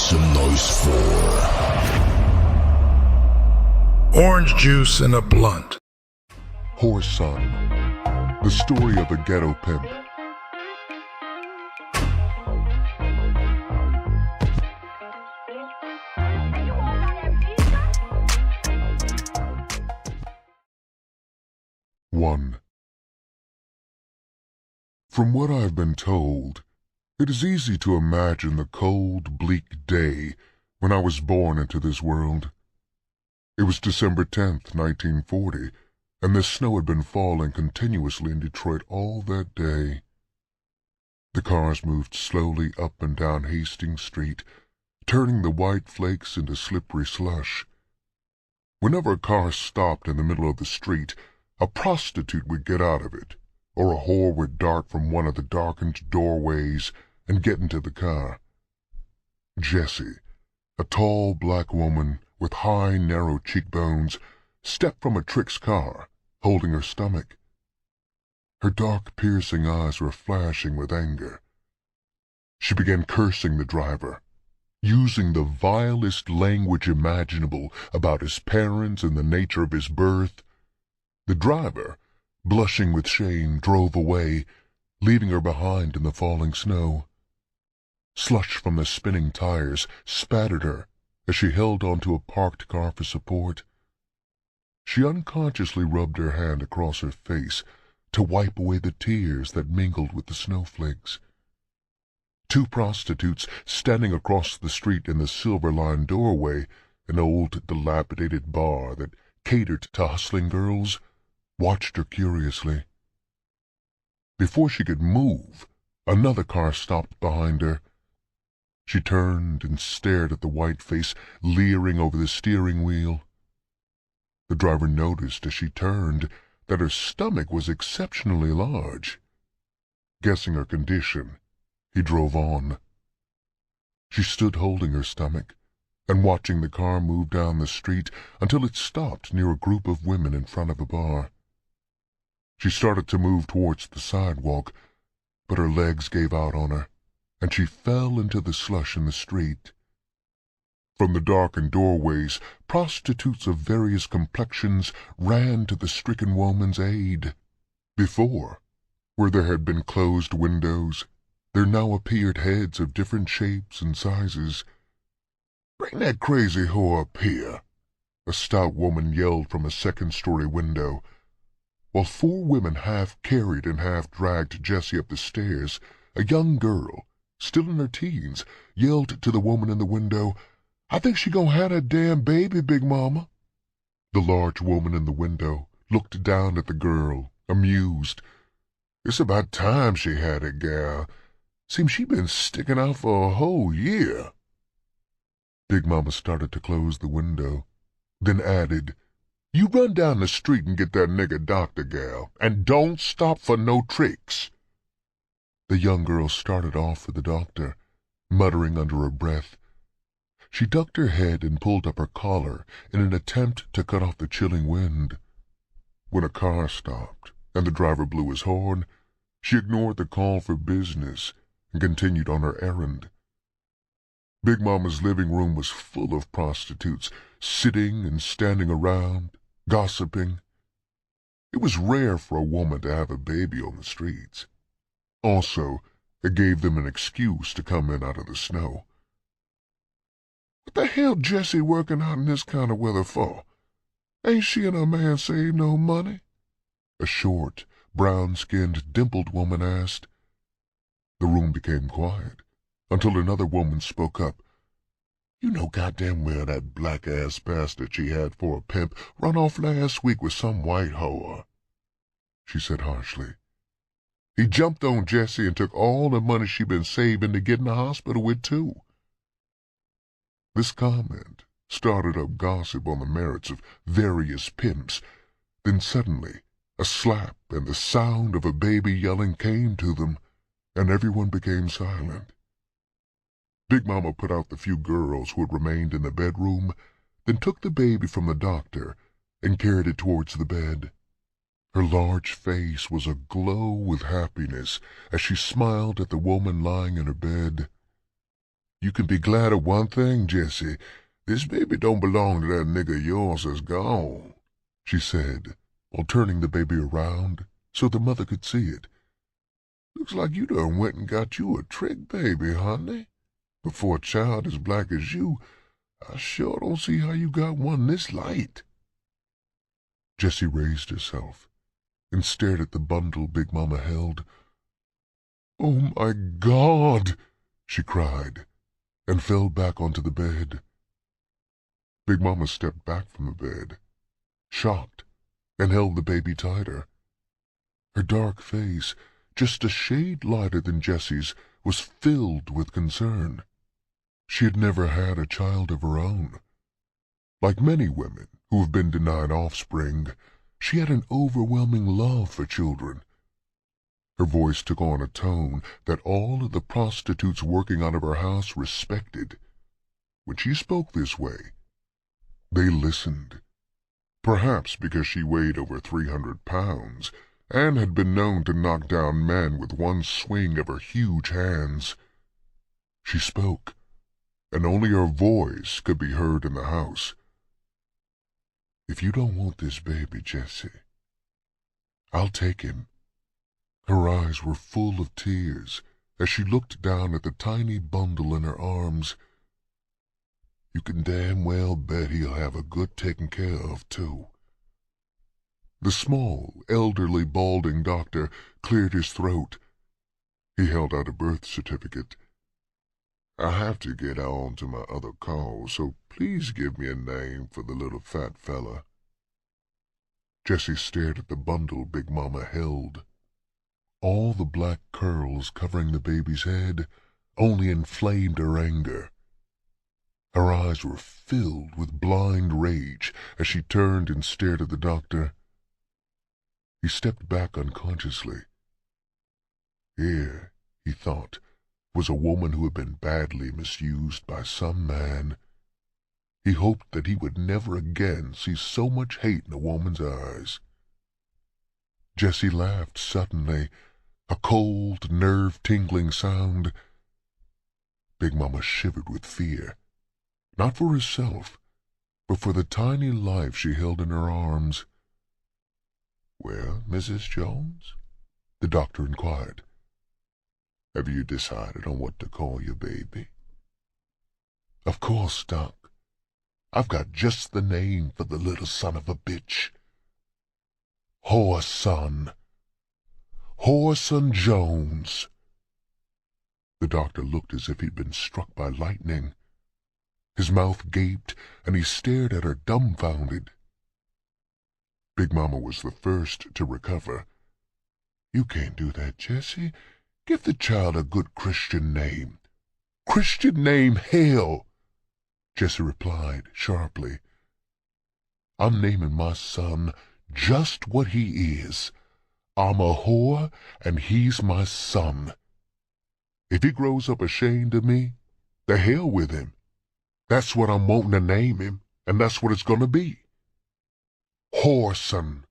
some noise for Orange Juice and a Blunt. Whoreson, the story of a ghetto pimp. One. From what I have been told, it is easy to imagine the cold, bleak day when I was born into this world. It was December 10th, 1940, and the snow had been falling continuously in Detroit all that day. The cars moved slowly up and down Hastings Street, turning the white flakes into slippery slush. Whenever a car stopped in the middle of the street, a prostitute would get out of it, or a whore would dart from one of the darkened doorways and get into the car. Jessie, a tall black woman with high, narrow cheekbones, stepped from a Trick's car, holding her stomach. Her dark, piercing eyes were flashing with anger. She began cursing the driver, using the vilest language imaginable about his parents and the nature of his birth. The driver, blushing with shame, drove away, leaving her behind in the falling snow. Slush from the spinning tires spattered her as she held onto a parked car for support. She unconsciously rubbed her hand across her face to wipe away the tears that mingled with the snowflakes. Two prostitutes standing across the street in the silver-lined doorway, an old dilapidated bar that catered to hustling girls, watched her curiously. Before she could move, another car stopped behind her. She turned and stared at the white face leering over the steering wheel. The driver noticed as she turned that her stomach was exceptionally large. Guessing her condition, he drove on. She stood holding her stomach and watching the car move down the street until it stopped near a group of women in front of a bar. She started to move towards the sidewalk, but her legs gave out on her, and she fell into the slush in the street. From the darkened doorways, prostitutes of various complexions ran to the stricken woman's aid. Before, where there had been closed windows, there now appeared heads of different shapes and sizes. "Bring that crazy whore up here," a stout woman yelled from a second-story window. While four women half carried and half dragged Jessie up the stairs, a young girl, still in her teens, yelled to the woman in the window, "I think she gonna have that damn baby, Big Mama." The large woman in the window looked down at the girl, amused. "It's about time she had it, gal. Seems she been sticking out for a whole year." Big Mama started to close the window, then added, "You run down the street and get that nigger doctor, gal, and don't stop for no tricks." The young girl started off for the doctor, muttering under her breath. She ducked her head and pulled up her collar in an attempt to cut off the chilling wind. When a car stopped and the driver blew his horn, she ignored the call for business and continued on her errand. Big Mama's living room was full of prostitutes, sitting and standing around, gossiping. It was rare for a woman to have a baby on the streets. Also, it gave them an excuse to come in out of the snow. "What the hell Jessie working out in this kind of weather for? Ain't she and her man saved no money?" a short, brown-skinned, dimpled woman asked. The room became quiet until another woman spoke up. "You know goddamn well that black-ass bastard she had for a pimp run off last week with some white whore," she said harshly. "He jumped on Jessie and took all the money she been saving to get in the hospital with, too." This comment started up gossip on the merits of various pimps. Then suddenly a slap and the sound of a baby yelling came to them, and everyone became silent. Big Mama put out the few girls who had remained in the bedroom, then took the baby from the doctor and carried it towards the bed. Her large face was aglow with happiness as she smiled at the woman lying in her bed. You can be glad of one thing, Jesse. This baby don't belong to that nigga yours that's gone," she said, while turning the baby around so the mother could see it. "Looks like you done went and got you a trick baby, honey. But for a child as black as you, I sure don't see how you got one this light." Jessie raised herself and stared at the bundle Big Mama held. "Oh, my God!" she cried, and fell back onto the bed. Big Mama stepped back from the bed, shocked, and held the baby tighter. Her dark face, just a shade lighter than Jessie's, was filled with concern. She had never had a child of her own. Like many women who have been denied offspring, she had an overwhelming love for children. Her voice took on a tone that all of the prostitutes working out of her house respected. When she spoke this way, they listened. Perhaps because she weighed over 300 pounds and had been known to knock down men with one swing of her huge hands. She spoke, and only her voice could be heard in the house. "If you don't want this baby, Jessie, I'll take him." Her eyes were full of tears as she looked down at the tiny bundle in her arms. "You can damn well bet he'll have a good taken care of, too." The small, elderly, balding doctor cleared his throat. He held out a birth certificate. "I have to get on to my other call, so please give me a name for the little fat fella." Jessie stared at the bundle Big Mama held. All the black curls covering the baby's head only inflamed her anger. Her eyes were filled with blind rage as she turned and stared at the doctor. He stepped back unconsciously. Here, he thought, was a woman who had been badly misused by some man. He hoped that he would never again see so much hate in a woman's eyes. Jessie laughed suddenly, a cold, nerve-tingling sound. Big Mama shivered with fear, not for herself, but for the tiny life she held in her arms. "Well, Mrs. Jones," the doctor inquired, "have you decided on what to call your baby?" "Of course, Doc. I've got just the name for the little son of a bitch. Whoreson. Whoreson Jones." The doctor looked as if he'd been struck by lightning. His mouth gaped, and he stared at her dumbfounded. Big Mama was the first to recover. "You can't do that, Jessie. Give the child a good Christian name." "Christian name, hell!" Jessie replied sharply. "I'm naming my son just what he is. I'm a whore, and he's my son. If he grows up ashamed of me, the hell with him. That's what I'm wanting to name him, and that's what it's going to be. Whoreson."